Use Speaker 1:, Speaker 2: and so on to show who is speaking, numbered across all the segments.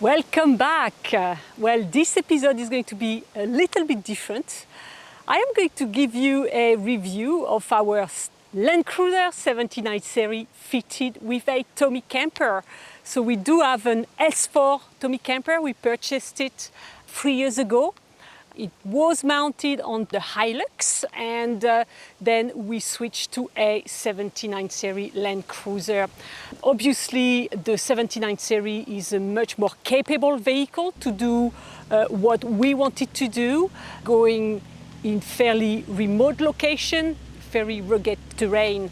Speaker 1: Welcome back. Well, this episode is going to be a little bit different. I am going to give you a review of our Land Cruiser 79 series fitted with a Tommy camper. So we do have an S4 Tommy camper. We purchased it 3 years ago. It was mounted on the Hilux, and then we switched to a 79 series Land Cruiser. Obviously, the 79 series is a much more capable vehicle to do what we wanted to do, going in fairly remote location, very rugged terrain.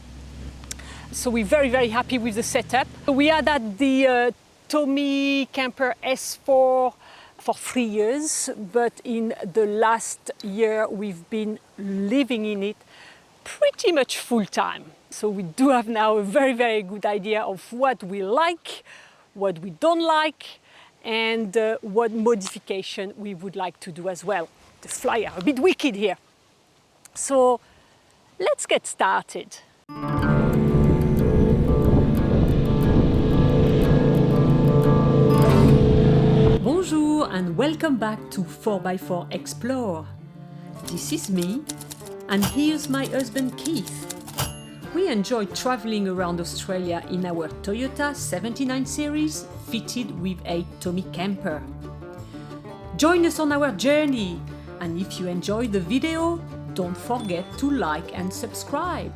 Speaker 1: So we're very, very happy with the setup. We had at the Tommy camper S4 for 3 years, but in the last year we've been living in it pretty much full time. So we do have now a very, very good idea of what we like, what we don't like, and what modification we would like to do as well. The flyer, a bit wicked here. So let's get started. Bonjour and welcome back to 4x4 Explore. This is me, and here's my husband Keith. We enjoy traveling around Australia in our Toyota 79 series fitted with a Tommy camper. Join us on our journey, and if you enjoy the video, don't forget to like and subscribe.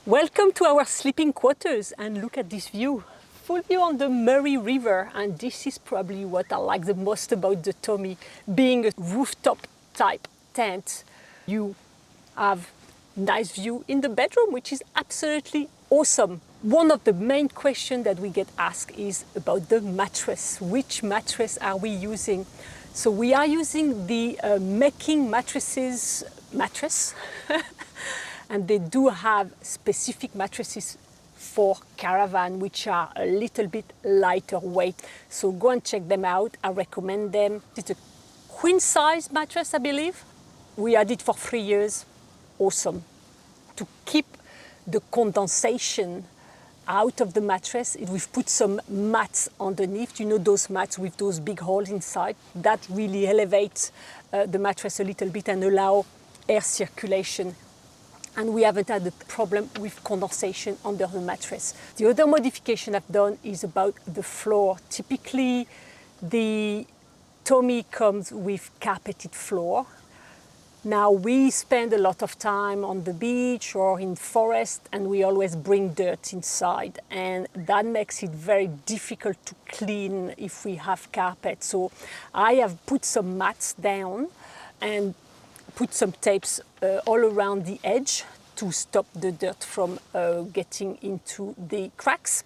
Speaker 1: Welcome to our sleeping quarters, and look at this view. Full view on the Murray River, and this is probably what I like the most about the Tommy. Being a rooftop type tent, you have nice view in the bedroom, which is absolutely awesome. One of the main questions that we get asked is about the mattress. Which mattress are we using? So we are using the Makin mattress. And they do have specific mattresses for caravan, which are a little bit lighter weight. So go and check them out. I recommend them. It's a queen size mattress, I believe. We had it for 3 years. Awesome. To keep the condensation out of the mattress, we've put some mats underneath. You know, those mats with those big holes inside. That really elevates the mattress a little bit and allow air circulation. And we haven't had a problem with condensation under the mattress. The other modification I've done is about the floor. Typically, the Tommy comes with carpeted floor. Now, we spend a lot of time on the beach or in forest, and we always bring dirt inside. And that makes it very difficult to clean if we have carpet. So I have put some mats down and put some tapes all around the edge to stop the dirt from getting into the cracks.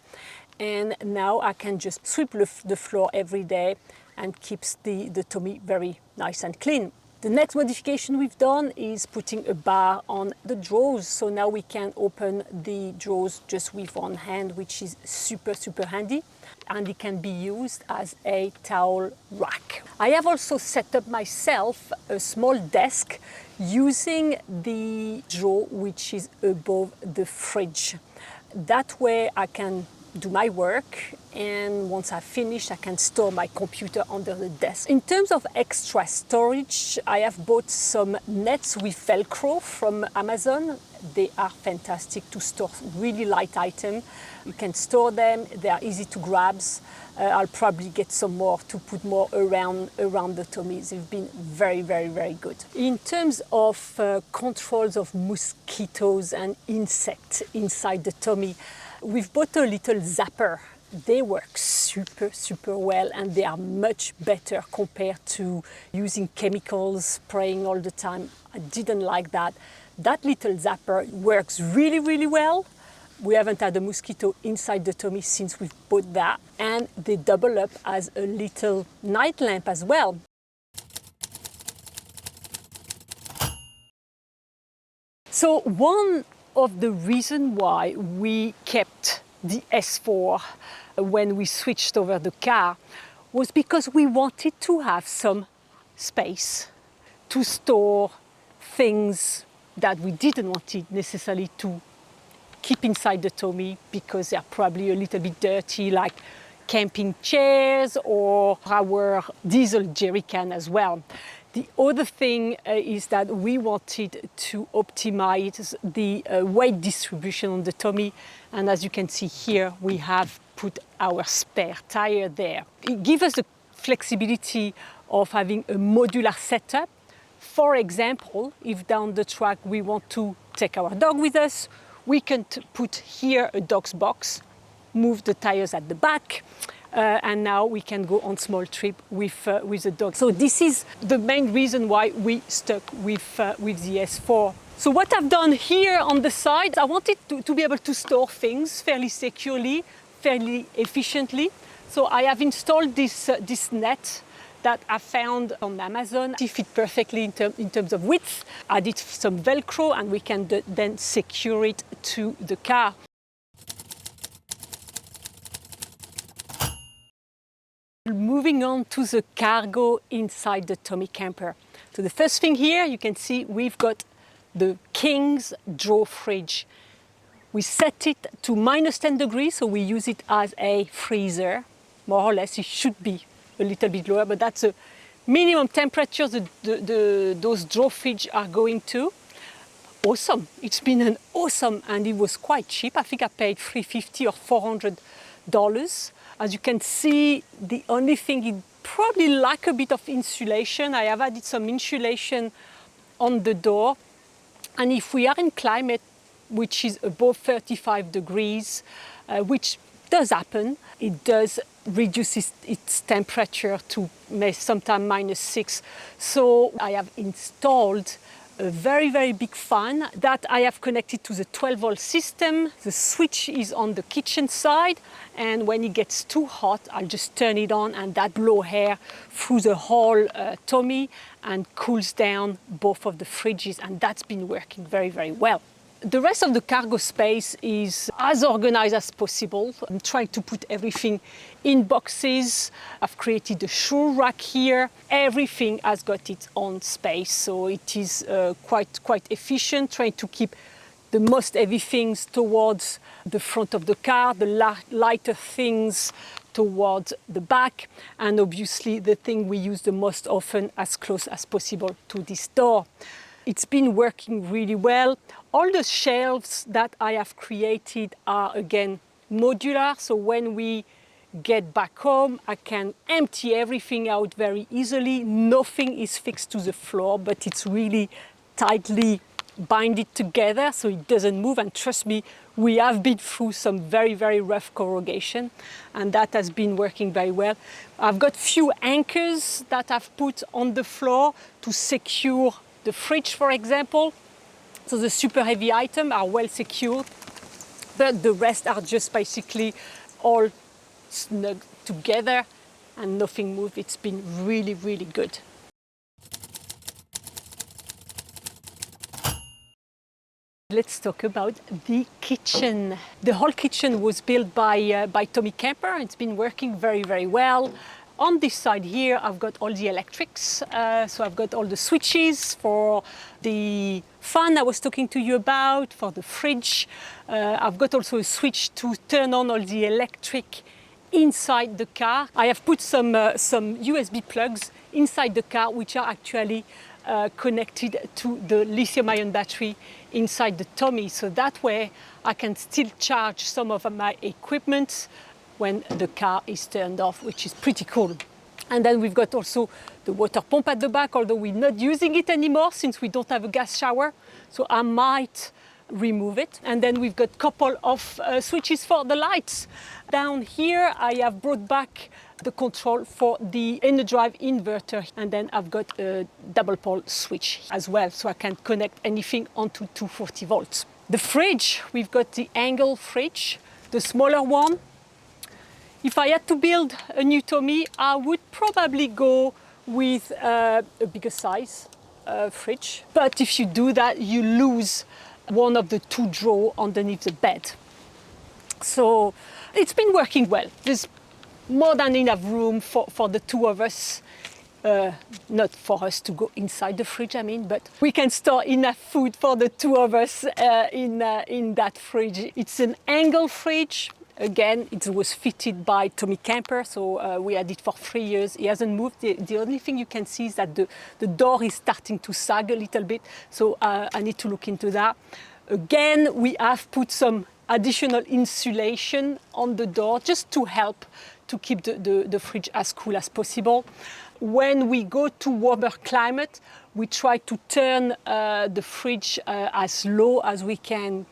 Speaker 1: And now I can just sweep the floor every day and keeps the Tommy very nice and clean. The next modification we've done is putting a bar on the drawers. So now we can open the drawers just with one hand, which is super, super handy. And it can be used as a towel rack. I have also set up myself a small desk using the drawer which is above the fridge. That way I can do my work, and once I finish I can store my computer under the desk. In terms of extra storage, I have bought some nets with Velcro from Amazon. They are fantastic to store really light items. You can store them, they are easy to grab. I'll probably get some more to put more around the Tommies. They've been very, very, very good. In terms of controls of mosquitoes and insects inside the Tommy, we've bought a little zapper. They work super, super well, and they are much better compared to using chemicals, spraying all the time. I didn't like that. That little zapper works really, really well. We haven't had a mosquito inside the Tommy since we've bought that. And they double up as a little night lamp as well. So one of the reasons why we kept the S4 when we switched over the car was because we wanted to have some space to store things that we didn't want it necessarily to keep inside the Tommy because they're probably a little bit dirty, like camping chairs or our diesel jerry can as well. The other thing is that we wanted to optimize the weight distribution on the Tommy, and as you can see here, we have put our spare tire there. It gives us the flexibility of having a modular setup. For example, if down the track we want to take our dog with us, we can put here a dog's box, move the tires at the back, and now we can go on small trip with the dog. So this is the main reason why we stuck with the S4. So what I've done here on the side, I wanted to be able to store things fairly securely, fairly efficiently. So I have installed this net that I found on Amazon. It fit perfectly in terms of width. Added some Velcro and we can then secure it to the car. Moving on to the cargo inside the Tommy camper. So the first thing here, you can see we've got the King's Draw fridge. We set it to -10 degrees, so we use it as a freezer. More or less, it should be a little bit lower, but that's a minimum temperature those draw fridge are going to. Awesome, it's been an awesome, and it was quite cheap. I think I paid $350 or $400. As you can see, the only thing, it probably lack a bit of insulation. I have added some insulation on the door. And if we are in climate which is above 35 degrees, which does happen, it does reduce its temperature to sometimes -6. So I have installed a very, very big fan that I have connected to the 12-volt system. The switch is on the kitchen side, and when it gets too hot, I'll just turn it on and that blows air through the whole Tommy and cools down both of the fridges, and that's been working very, very well. The rest of the cargo space is as organized as possible. I'm trying to put everything in boxes. I've created a shoe rack here. Everything has got its own space, so it is quite efficient, trying to keep the most heavy things towards the front of the car, the lighter things towards the back, and obviously the thing we use the most often as close as possible to this door. It's been working really well. All the shelves that I have created are again modular, so when we get back home, I can empty everything out very easily. Nothing is fixed to the floor, but it's really tightly binded together so it doesn't move. And trust me, we have been through some very, very rough corrugation, and that has been working very well. I've got few anchors that I've put on the floor to secure the fridge, for example. So the super heavy items are well secured, but the rest are just basically all snug together and nothing moves. It's been really, really good. Let's talk about the kitchen. The whole kitchen was built by Tommy Camper. It's been working very, very well. On this side here, I've got all the electrics. So I've got all the switches for the fan I was talking to you about, for the fridge. I've got also a switch to turn on all the electric inside the car. I have put some USB plugs inside the car, which are actually connected to the lithium-ion battery inside the Tommy. So that way I can still charge some of my equipment when the car is turned off, which is pretty cool. And then we've got also the water pump at the back, although we're not using it anymore since we don't have a gas shower. So I might remove it. And then we've got a couple of switches for the lights. Down here, I have brought back the control for the Ernerdrive inverter. And then I've got a double pole switch as well, so I can connect anything onto 240 volts. The fridge, we've got the Engel fridge, the smaller one. If I had to build a new Tommy, I would probably go with a bigger size fridge. But if you do that, you lose one of the two drawers underneath the bed. So it's been working well. There's more than enough room for the two of us Not for us to go inside the fridge, I mean, but we can store enough food for the two of us in that fridge. It's an Engel fridge. Again, it was fitted by Tommy Camper, so we had it for 3 years. It hasn't moved. The only thing you can see is that the door is starting to sag a little bit, so I need to look into that. Again, we have put some additional insulation on the door just to help to keep the fridge as cool as possible. When we go to warmer climate, we try to turn the fridge as low as we can,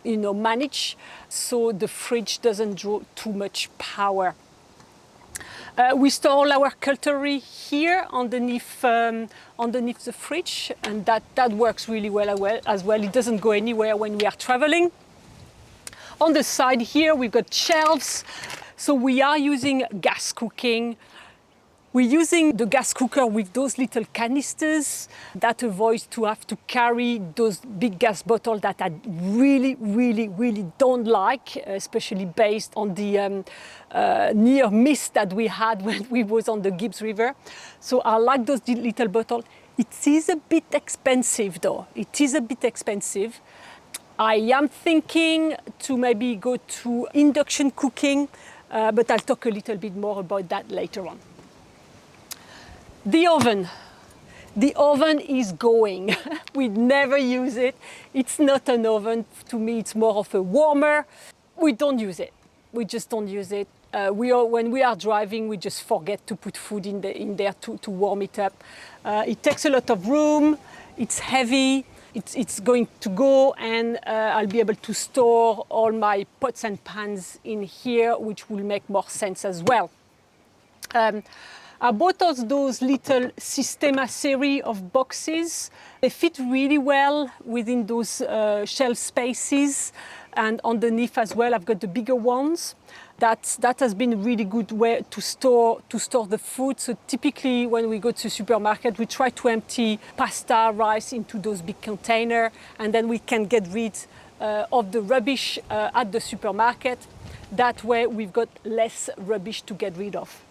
Speaker 1: manage, so the fridge doesn't draw too much power. We store all our cutlery here underneath the fridge, and that works really well as well. It doesn't go anywhere when we are traveling. On the side here, we've got shelves. So we are using gas cooking. We're using the gas cooker with those little canisters that avoids to have to carry those big gas bottles that I really, really, really don't like, especially based on the near miss that we had when we was on the Gibbs River. So I like those little bottles. It is a bit expensive though. It is a bit expensive. I am thinking to maybe go to induction cooking, but I'll talk a little bit more about that later on. The oven. The oven is going. We never use it. It's not an oven. To me, it's more of a warmer. We don't use it. We just don't use it. When we are driving, we just forget to put food in there to warm it up. It takes a lot of room. It's heavy. It's going to go, and I'll be able to store all my pots and pans in here, which will make more sense as well. I bought us those little Systema series of boxes. They fit really well within those shelf spaces, and underneath as well I've got the bigger ones. That has been a really good way to store the food. So typically when we go to the supermarket, we try to empty pasta, rice into those big containers, and then we can get rid of the rubbish at the supermarket. That way we've got less rubbish to get rid of.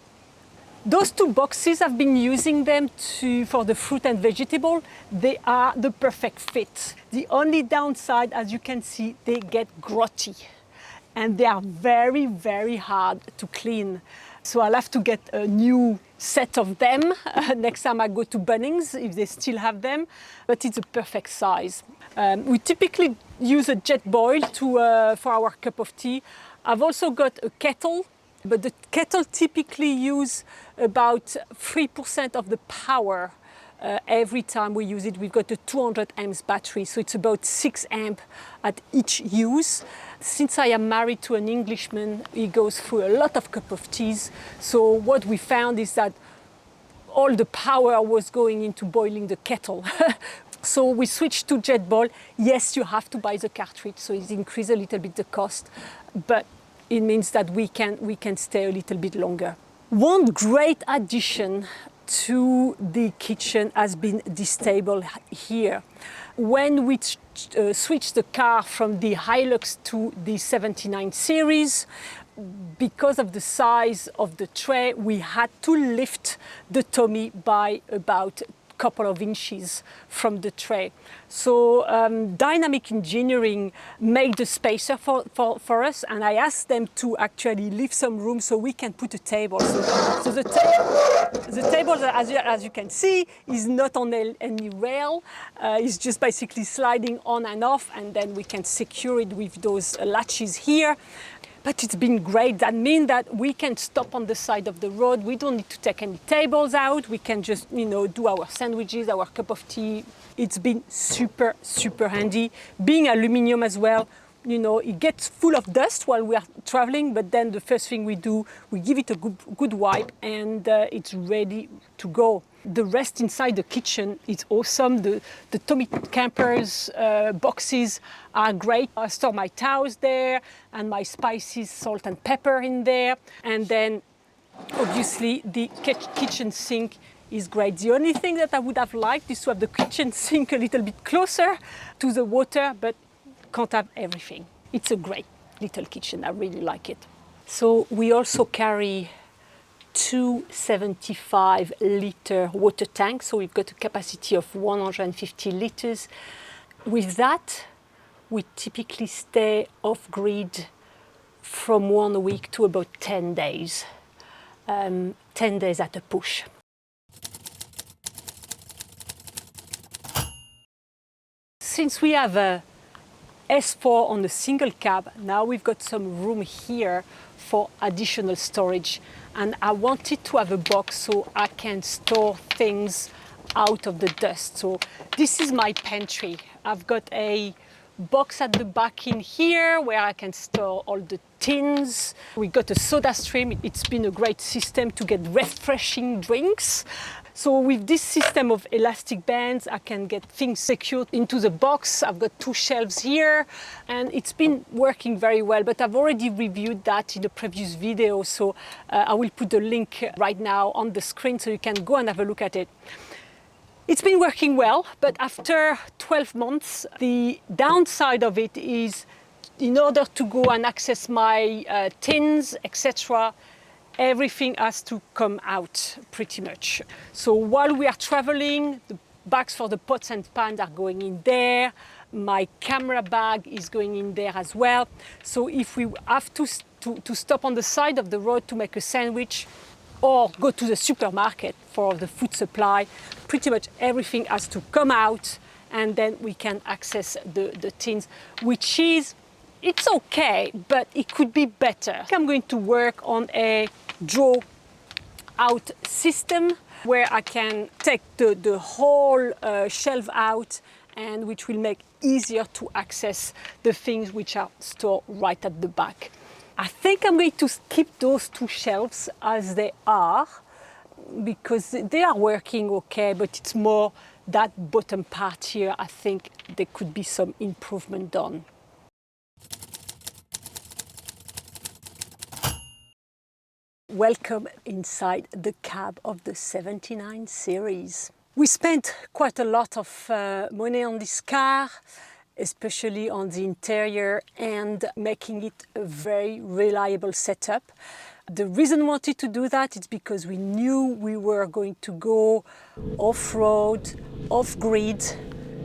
Speaker 1: Those two boxes, I've been using them for the fruit and vegetable. They are the perfect fit. The only downside, as you can see, they get grotty. And they are very, very hard to clean. So I'll have to get a new set of them next time I go to Bunnings, if they still have them. But it's a perfect size. We typically use a jet boil for our cup of tea. I've also got a kettle. But the kettle typically use about 3% of the power every time we use it. We've got a 200 amps battery, so it's about 6 amp at each use. Since I am married to an Englishman, he goes through a lot of cup of teas. So what we found is that all the power was going into boiling the kettle. So we switched to jet boil. Yes, you have to buy the cartridge, so it increases a little bit the cost, but it means that we can stay a little bit longer. One great addition to the kitchen has been this table here. When we switched the car from the Hilux to the 79 series, because of the size of the tray, we had to lift the Tommy by about couple of inches from the tray. So Dynamic Engineering made the spacer for us, and I asked them to actually leave some room so we can put a table. So the table, as you can see, is not on any rail. It's just basically sliding on and off, and then we can secure it with those latches here. But it's been great. That means that we can stop on the side of the road. We don't need to take any tables out. We can just, do our sandwiches, our cup of tea. It's been super, super handy. Being aluminum as well, it gets full of dust while we are traveling, but then the first thing we do, we give it a good wipe, and it's ready to go. The rest inside the kitchen is awesome. The Tommy Campers boxes are great. I store my towels there and my spices, salt and pepper in there. And then obviously the kitchen sink is great. The only thing that I would have liked is to have the kitchen sink a little bit closer to the water, but can't have everything. It's a great little kitchen. I really like it. So we also carry 275-liter water tank, so we've got a capacity of 150 liters. With that, we typically stay off-grid from 1 week to about 10 days. 10 days at a push. Since we have a S4 on the single cab, now we've got some room here for additional storage, and I wanted to have a box so I can store things out of the dust. So this is my pantry. I've got a box at the back in here where I can store all the tins. We got a soda stream. It's been a great system to get refreshing drinks. So with this system of elastic bands, I can get things secured into the box. I've got 2 shelves here, and it's been working very well, but I've already reviewed that in a previous video, so I will put the link right now on the screen so you can go and have a look at it. It's been working well, but after 12 months, the downside of it is, in order to go and access my tins, etc., everything has to come out pretty much. So while we are traveling, the bags for the pots and pans are going in there. My camera bag is going in there as well. So if we have to stop on the side of the road to make a sandwich or go to the supermarket for the food supply, pretty much everything has to come out, and then we can access the tins, which is, it's okay, but it could be better. I'm going to work on a draw out system where I can take the whole shelf out, and which will make easier to access the things which are stored right at the back. I think I'm going to keep those 2 shelves as they are because they are working okay, but it's more that bottom part here. I think there could be some improvement done. Welcome inside the cab of the 79 series. We spent quite a lot of money on this car, especially on the interior and making it a very reliable setup. The reason we wanted to do that is because we knew we were going to go off-road, off-grid,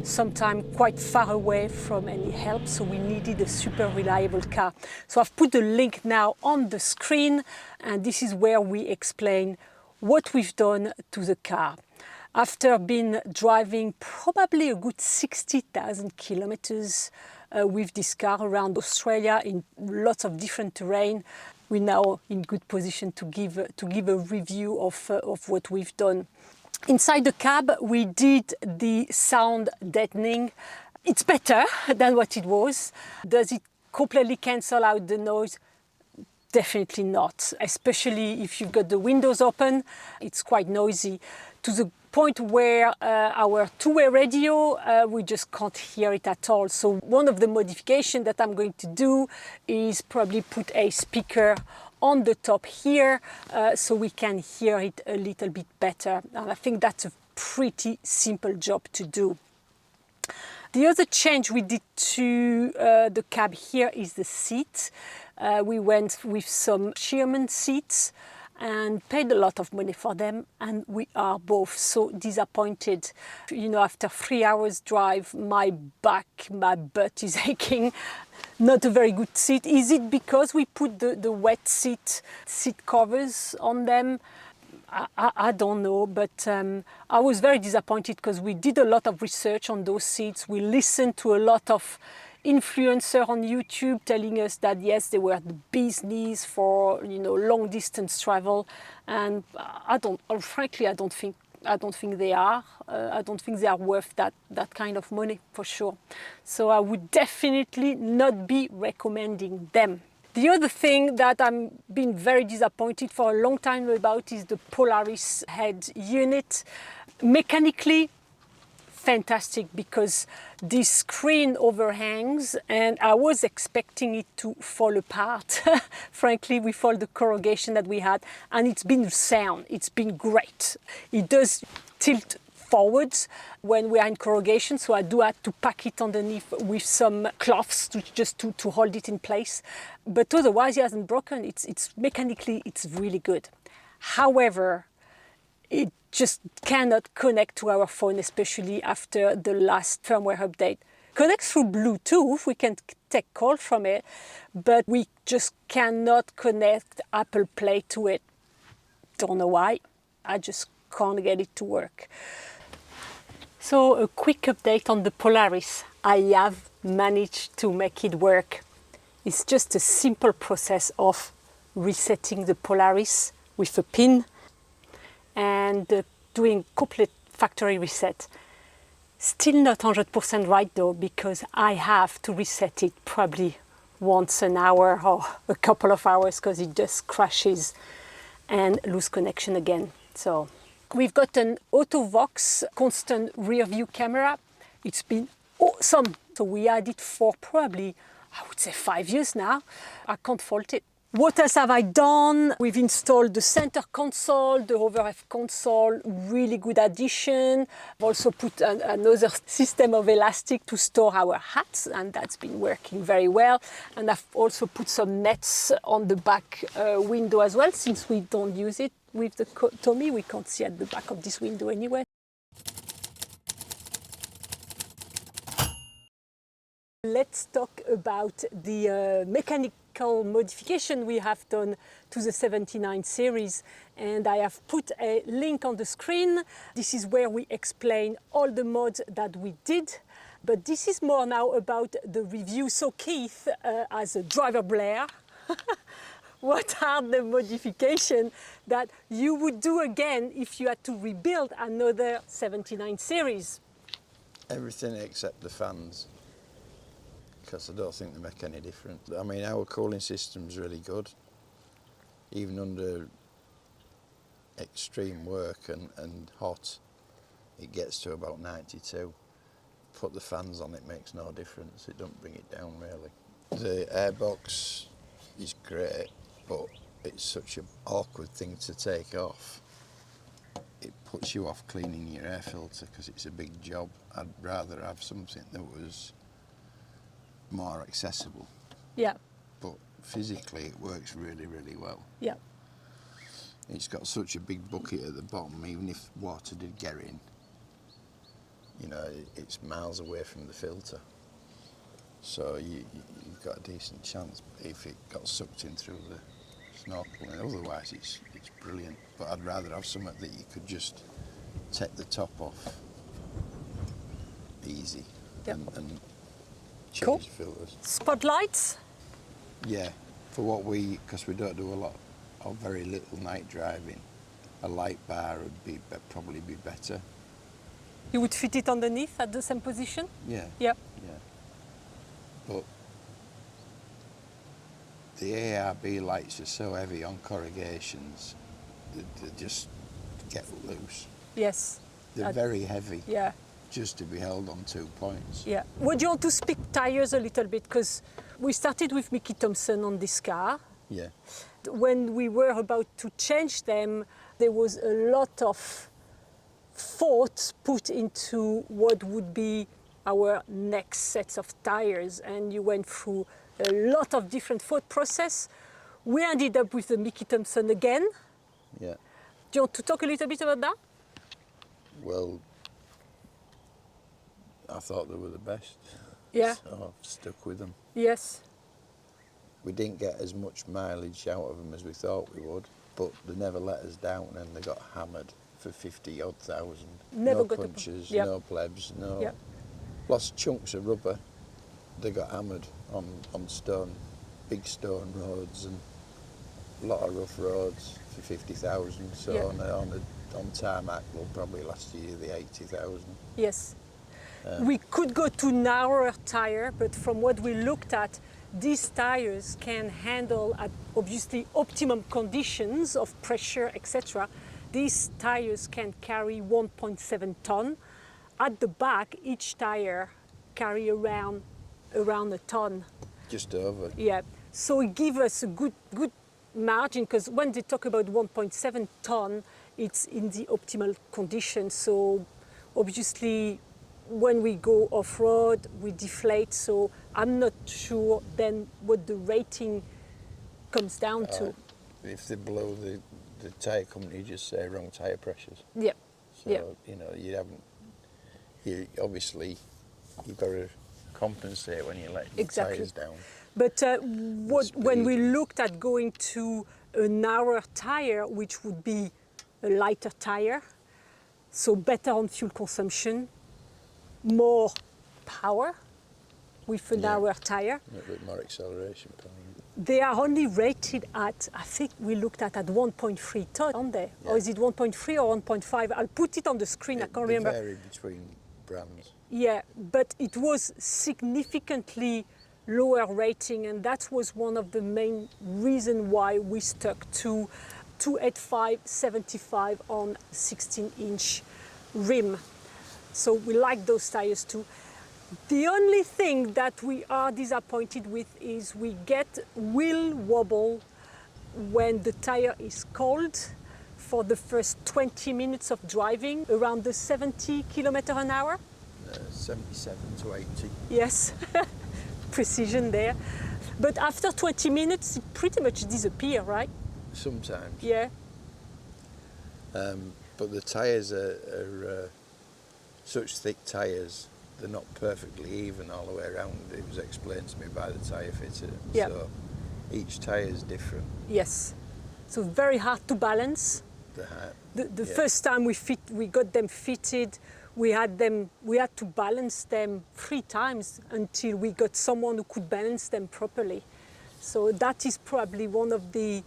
Speaker 1: sometime quite far away from any help, so we needed a super reliable car. So I've put the link now on the screen, and this is where we explain what we've done to the car. After been driving probably a good 60,000 kilometers with this car around Australia in lots of different terrain, we're now in good position to give a review of what we've done. Inside the cab, we did the sound deadening. It's better than what it was. Does it completely cancel out the noise? Definitely not, especially if you've got the windows open. It's quite noisy to the point where our 2-way radio, we just can't hear it at all. So one of the modifications that I'm going to do is probably put a speaker on the top here so we can hear it a little bit better. And I think that's a pretty simple job to do. The other change we did to the cab here is the seat. We went with some Scheel-Mann seats and paid a lot of money for them, and we are both so disappointed. You know, after 3 hours drive, my back, my butt is aching. Not a very good seat. Is it because we put the wet seat covers on them? I don't know, but I was very disappointed because we did a lot of research on those seats. We listened to a lot of influencers on YouTube telling us that yes, they were the bee's knees for, you know, long distance travel, and frankly, I don't think they are. I don't think they are worth that kind of money for sure. So I would definitely not be recommending them. The other thing that I'm been very disappointed for a long time about is the Polaris head unit. Mechanically, fantastic, because this screen overhangs and I was expecting it to fall apart. Frankly, with all the corrugation that we had, and it's been sound, it's been great. It does tilt forwards when we are in corrugation, so I do have to pack it underneath with some cloths to hold it in place. But otherwise, it hasn't broken. It's mechanically, it's really good. However, it just cannot connect to our phone, especially after the last firmware update. Connects through Bluetooth, we can take call from it, but we just cannot connect Apple Play to it. Don't know why, I just can't get it to work. So a quick update on the Polaris. I have managed to make it work. It's just a simple process of resetting the Polaris with a pin and doing complete factory reset. Still not 100% right though, because I have to reset it probably once an hour or a couple of hours because it just crashes and lose connection again. So we've got an AutoVox constant rear view camera. It's been awesome. So we had it for probably, I would say 5 years now. I can't fault it. What else have I done? We've installed the center console, the overhead console, really good addition. I've also put another system of elastic to store our hats, and that's been working very well. And I've also put some nets on the back window as well, since we don't use it with the Tommy. We can't see at the back of this window anyway. Let's talk about the mechanical modification we have done to the 79 series, and I have put a link on the screen. This is where we explain all the mods that we did, but this is more now about the review. So Keith, as a driver Blair, what are the modifications that you would do again if you had to rebuild another 79 series?
Speaker 2: Everything except the fans, because I don't think they make any difference. I mean, our cooling system's really good, even under extreme work and hot, it gets to about 92. Put the fans on, it makes no difference. It don't bring it down really. The airbox is great, but it's such an awkward thing to take off. It puts you off cleaning your air filter because it's a big job. I'd rather have something that was more accessible.
Speaker 1: Yeah.
Speaker 2: But physically it works really, really well.
Speaker 1: Yeah.
Speaker 2: It's got such a big bucket at the bottom, even if water did get in, you know, it's miles away from the filter. So you've got a decent chance if it got sucked in through the snorkel, and otherwise it's brilliant. But I'd rather have something that you could just take the top off easy.
Speaker 1: Yep.
Speaker 2: And change
Speaker 1: cool.
Speaker 2: filters.
Speaker 1: Spotlights?
Speaker 2: Yeah, for what because we don't do a lot or very little night driving, a light bar would probably be better.
Speaker 1: You would fit it underneath at the same position?
Speaker 2: Yeah.
Speaker 1: Yep.
Speaker 2: Yeah. But the ARB lights are so heavy on corrugations, they just get loose.
Speaker 1: Yes.
Speaker 2: They're very heavy.
Speaker 1: Yeah.
Speaker 2: Just to be held on 2 points.
Speaker 1: Yeah. Would you want to speak tires a little bit? Because we started with Thomson on this car.
Speaker 2: Yeah.
Speaker 1: When we were about to change them, there was a lot of thought put into what would be our next sets of tires, and you went through a lot of different thought process. We ended up with the Thomson again.
Speaker 2: Yeah.
Speaker 1: Do you want to talk a little bit about that?
Speaker 2: Well, I thought they were the best.
Speaker 1: Yeah.
Speaker 2: So I've stuck with them.
Speaker 1: Yes.
Speaker 2: We didn't get as much mileage out of them as we thought we would, but they never let us down, and they got hammered for 50-odd thousand.
Speaker 1: Never
Speaker 2: no
Speaker 1: got
Speaker 2: punches,
Speaker 1: yep.
Speaker 2: no plebs, no.
Speaker 1: Yep.
Speaker 2: Lost chunks of rubber. They got hammered on stone, big stone roads, and a lot of rough roads for 50,000. So
Speaker 1: yep.
Speaker 2: on tarmac, they'll probably last you the 80,000.
Speaker 1: Yes. We could go to narrower tire, but from what we looked at, these tires can handle at obviously optimum conditions of pressure, etc. These tires can carry 1.7 ton. At the back, each tire carry around a ton.
Speaker 2: Just over.
Speaker 1: Yeah. So it gives us a good margin, because when they talk about 1.7 ton, it's in the optimal condition. So obviously, when we go off-road, we deflate, so I'm not sure then what the rating comes down to.
Speaker 2: If they're below the tyre company just say wrong tyre pressures.
Speaker 1: Yeah.
Speaker 2: So,
Speaker 1: Yeah.
Speaker 2: you know, obviously, you've got to compensate when you let the tyres down.
Speaker 1: But when we looked at going to a narrower tyre, which would be a lighter tyre, so better on fuel consumption, more power with a narrower tyre.
Speaker 2: A little bit more acceleration power.
Speaker 1: They are only rated at, I think we looked at 1.3 ton on there. Yeah. Or is it 1.3 or 1.5? I'll put it on the screen, I can't remember.
Speaker 2: They vary between brands.
Speaker 1: Yeah, but it was significantly lower rating, and that was one of the main reasons why we stuck to 285/75 on 16-inch rim. So we like those tires too. The only thing that we are disappointed with is we get wheel wobble when the tire is cold for the first 20 minutes of driving, around the 70 km/h.
Speaker 2: 77 to 80.
Speaker 1: Yes, precision there. But after 20 minutes, it pretty much disappears, right?
Speaker 2: Sometimes.
Speaker 1: Yeah.
Speaker 2: But the tyres are such thick tyres, they're not perfectly even all the way around. It was explained to me by the tyre fitter.
Speaker 1: Yeah.
Speaker 2: So each tyre is different.
Speaker 1: Yes. So very hard to balance. The first time we got them fitted, we had to balance them 3 times until we got someone who could balance them properly. So that is probably one of the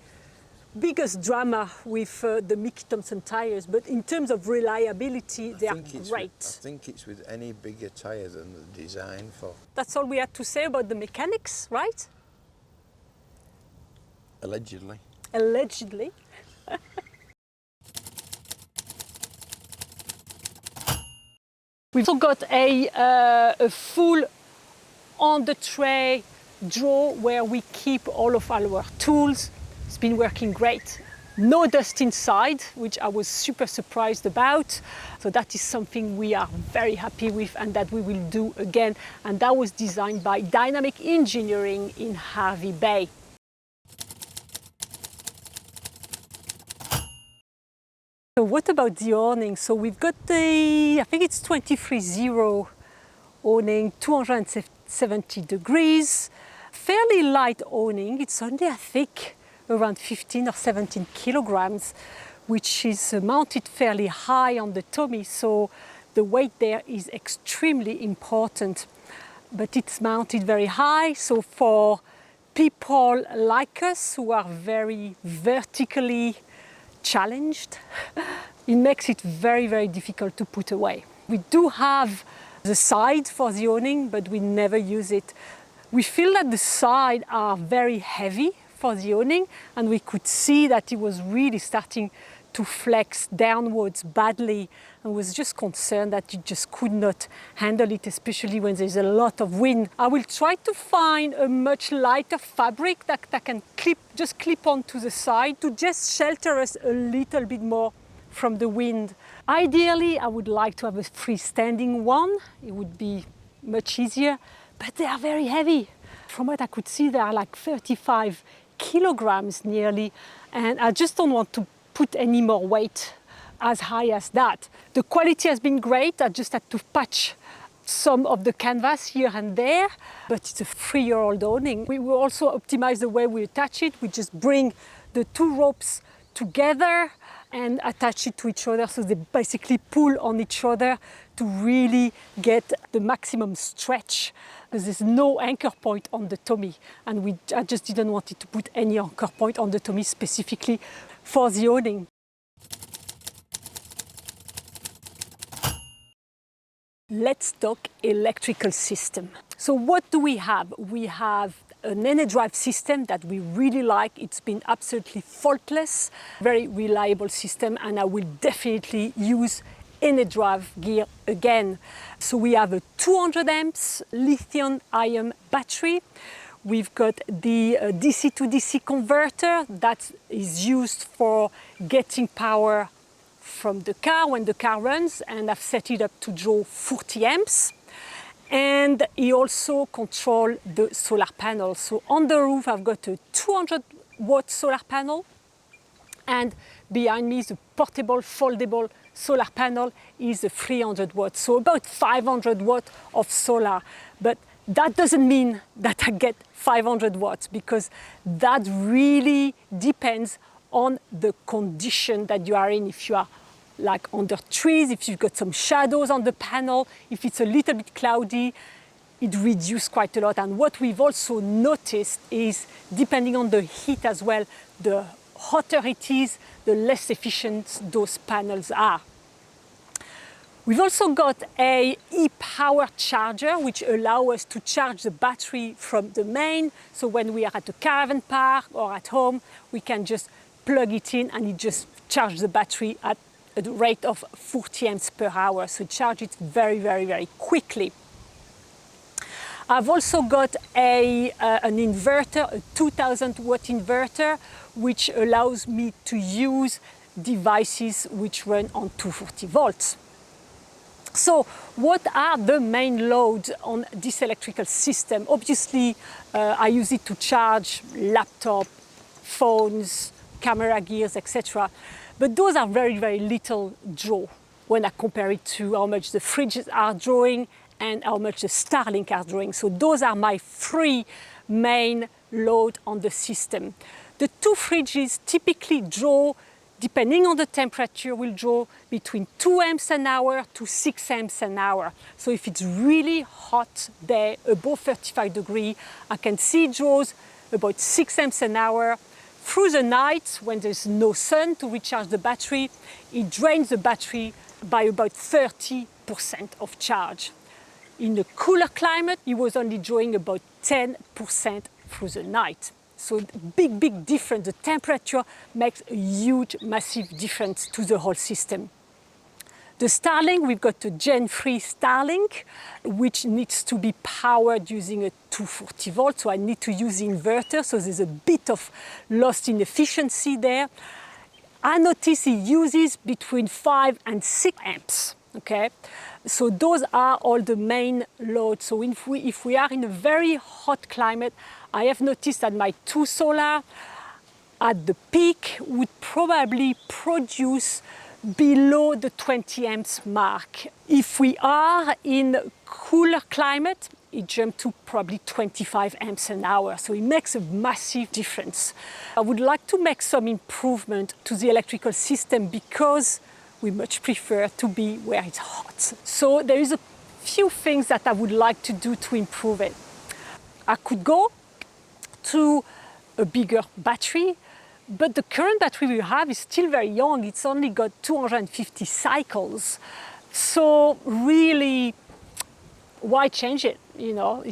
Speaker 1: biggest drama with the Mickey Thomson tires, but in terms of reliability, they are great.
Speaker 2: I think it's with any bigger tyre than they're designed for.
Speaker 1: That's all we had to say about the mechanics, right?
Speaker 2: Allegedly.
Speaker 1: Allegedly. We've also got a full Undertray Draw where we keep all of our tools. It's been working great. No dust inside, which I was super surprised about. So that is something we are very happy with and that we will do again. And that was designed by Dynamic Engineering in Hervey Bay. So what about the awning? So we've got I think it's 23.0 awning, 270 degrees, fairly light awning. It's only, I think, around 15 or 17 kilograms, which is mounted fairly high on the tummy. So the weight there is extremely important, but it's mounted very high. So for people like us who are very vertically challenged, it makes it very, very difficult to put away. We do have the side for the awning, but we never use it. We feel that the sides are very heavy for the awning, and we could see that it was really starting to flex downwards badly, and was just concerned that you just could not handle it, especially when there's a lot of wind. I will try to find a much lighter fabric that can just clip onto the side to just shelter us a little bit more from the wind. Ideally, I would like to have a freestanding one. It would be much easier, but they are very heavy. From what I could see, they are like 35 kilograms nearly, and I just don't want to put any more weight as high as that. The quality has been great. I just had to patch some of the canvas here and there, but it's a 3-year-old awning. We will also optimize the way we attach it. We just bring the 2 ropes together and attach it to each other, so they basically pull on each other to really get the maximum stretch, because there's no anchor point on the tummy, and I just didn't want it to put any anchor point on the tummy specifically for the awning. Let's talk electrical system. So what do we have? We have an Ernerdrive system that we really like. It's been absolutely faultless, very reliable system, and I will definitely use Ernerdrive gear again. So we have a 200 amps lithium-ion battery. We've got the DC to DC converter that is used for getting power from the car when the car runs, and I've set it up to draw 40 amps. And he also controls the solar panel. So on the roof, I've got a 200 watt solar panel. And behind me is a portable, foldable solar panel is a 300 watts, so about 500 watts of solar. But that doesn't mean that I get 500 watts, because that really depends on the condition that you are in. If you are like under trees, if you've got some shadows on the panel, if it's a little bit cloudy, it reduces quite a lot. And what we've also noticed is, depending on the heat as well, the hotter it is, the less efficient those panels are. We've also got a e-power charger, which allows us to charge the battery from the main. So when we are at a caravan park or at home, we can just plug it in and it just charges the battery at a rate of 40 amps per hour. So it charges it very, very, very quickly. I've also got an inverter, a 2000 watt inverter, which allows me to use devices which run on 240 volts. So what are the main loads on this electrical system? Obviously, I use it to charge laptop, phones, camera gears, etc. But those are very, very little draw when I compare it to how much the fridges are drawing and how much the Starlink are drawing. So those are my three main loads on the system. The two fridges typically draw, depending on the temperature, will draw between 2 amps an hour to 6 amps an hour. So if it's really hot there, above 35 degrees, I can see it draws about 6 amps an hour. Through the night, when there's no sun to recharge the battery, it drains the battery by about 30% of charge. In a cooler climate, it was only drawing about 10% through the night. So big, big difference. The temperature makes a huge, massive difference to the whole system. The Starlink, we've got a Gen 3 Starlink, which needs to be powered using a 240 volt. So I need to use the inverter. So there's a bit of loss in efficiency there. I notice it uses between 5 and 6 amps. Okay, so those are all the main loads. So if we are in a very hot climate, I have noticed that my two solar at the peak would probably produce below the 20 amps mark. If we are in cooler climate, it jumped to probably 25 amps an hour. So it makes a massive difference. I would like to make some improvement to the electrical system because we much prefer to be where it's hot. So there is a few things that I would like to do to improve it. I could go to a bigger battery, but the current battery we have is still very young. It's only got 250 cycles. So really, why change it? You know,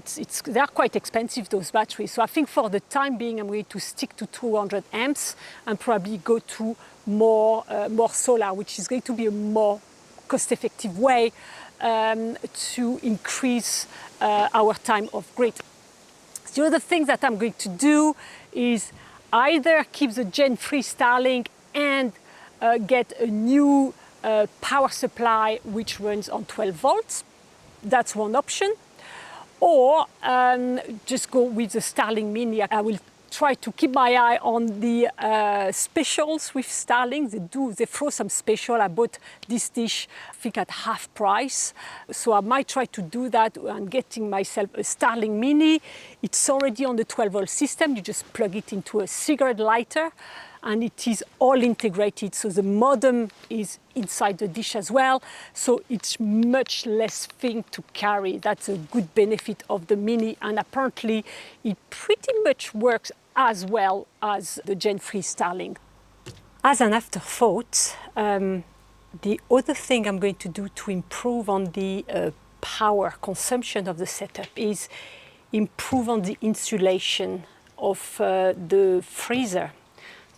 Speaker 1: they're quite expensive, those batteries. So I think for the time being, I'm going to stick to 200 amps and probably go to more solar, which is going to be a more cost-effective way to increase our time of grid. The other thing that I'm going to do is either keep the Gen 3 Starlink and get a new power supply which runs on 12 volts. That's one option. Or just go with the Starlink Mini. I will try to keep my eye on the specials with Starlink. They throw some special. I bought this dish, I think at half price. So I might try to do that and getting myself a Starlink Mini. It's already on the 12 volt system. You just plug it into a cigarette lighter and it is all integrated. So the modem is inside the dish as well. So it's much less thing to carry. That's a good benefit of the Mini. And apparently it pretty much works as well as the Gen 3 Starlink. As an afterthought, the other thing I'm going to do to improve on the power consumption of the setup is improve on the insulation of the freezer.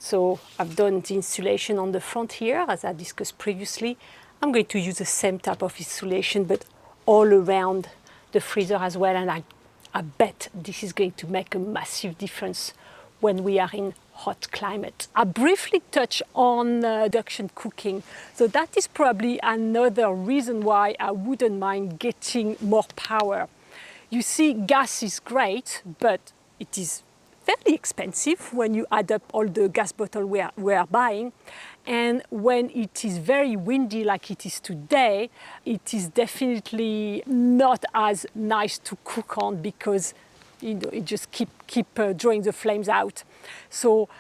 Speaker 1: So I've done the insulation on the front here, as I discussed previously. I'm going to use the same type of insulation, but all around the freezer as well. And I bet this is going to make a massive difference when we are in hot climate. I briefly touch on induction cooking. So that is probably another reason why I wouldn't mind getting more power. You see, gas is great, but it is fairly expensive when you add up all the gas bottles we are buying. And when it is very windy like it is today, it is definitely not as nice to cook on because it just keep drawing the flames out. So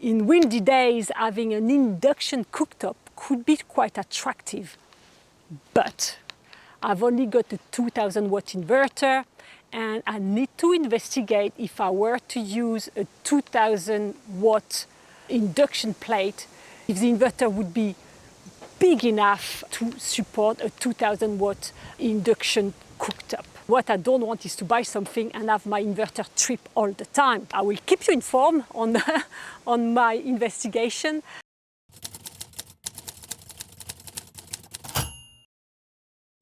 Speaker 1: in windy days, having an induction cooktop could be quite attractive. But I've only got a 2000 watt inverter, and I need to investigate if I were to use a 2000 watt induction plate, if the inverter would be big enough to support a 2000 watt induction cooktop. What I don't want is to buy something and have my inverter trip all the time. I will keep you informed on, on my investigation.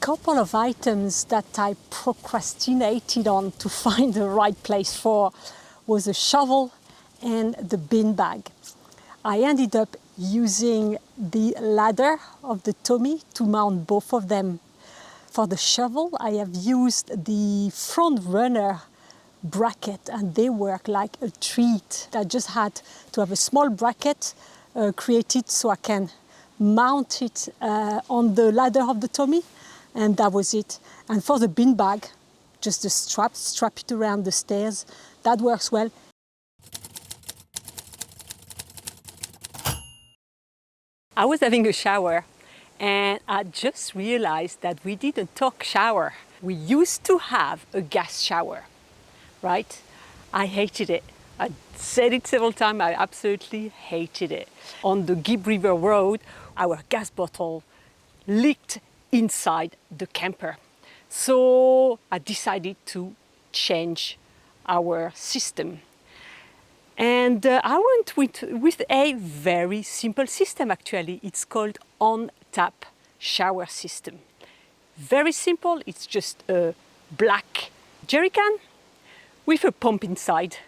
Speaker 1: Couple of items that I procrastinated on to find the right place for was a shovel and the bin bag. I ended up using the ladder of the Tommy to mount both of them. For the shovel, I have used the front runner bracket and they work like a treat. I just had to have a small bracket created so I can mount it on the ladder of the Tommy, and that was it. And for the bin bag, just the strap it around the stairs. That works well. I was having a shower and I just realized that we didn't talk shower. We used to have a gas shower, right? I hated it. I said it several times, I absolutely hated it. On the Gibb River Road, our gas bottle leaked inside the camper. So I decided to change our system. And I went with a very simple system actually. It's called OnTap shower system. Very simple, it's just a black jerry can with a pump inside.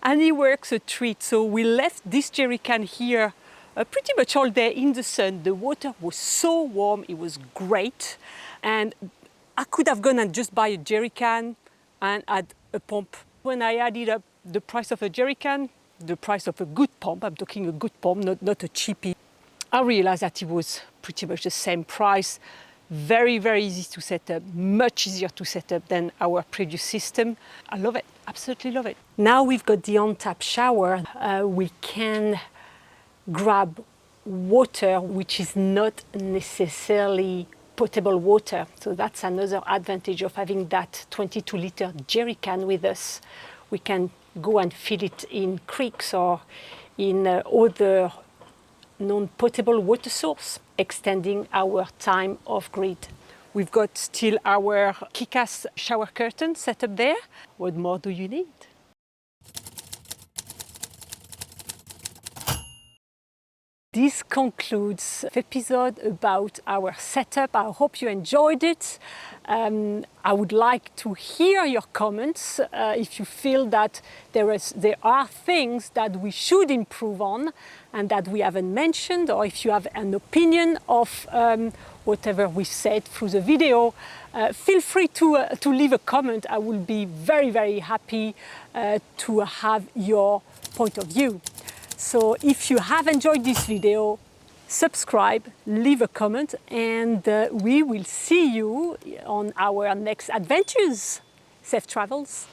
Speaker 1: And it works a treat. So we left this jerry can here pretty much all day in the sun. The water was so warm, it was great. And I could have gone and just buy a jerry can and add a pump. When I added up the price of a jerry can, the price of a good pump, I'm talking a good pump, not a cheapie, I realized that it was pretty much the same price. Very, very easy to set up, much easier to set up than our previous system. I love it, absolutely love it. Now we've got the OnTap shower, we can grab water which is not necessarily potable water. So that's another advantage of having that 22-liter jerry can with us. We can go and fill it in creeks or in other non-potable water source, extending our time off grid. We've got still our KissAss shower curtain set up there. What more do you need? This concludes the episode about our setup. I hope you enjoyed it. I would like to hear your comments if you feel that there are things that we should improve on and that we haven't mentioned, or if you have an opinion of whatever we said through the video. Feel free to leave a comment. I will be very, very happy to have your point of view. So if you have enjoyed this video, subscribe, leave a comment, and we will see you on our next adventures. Safe travels.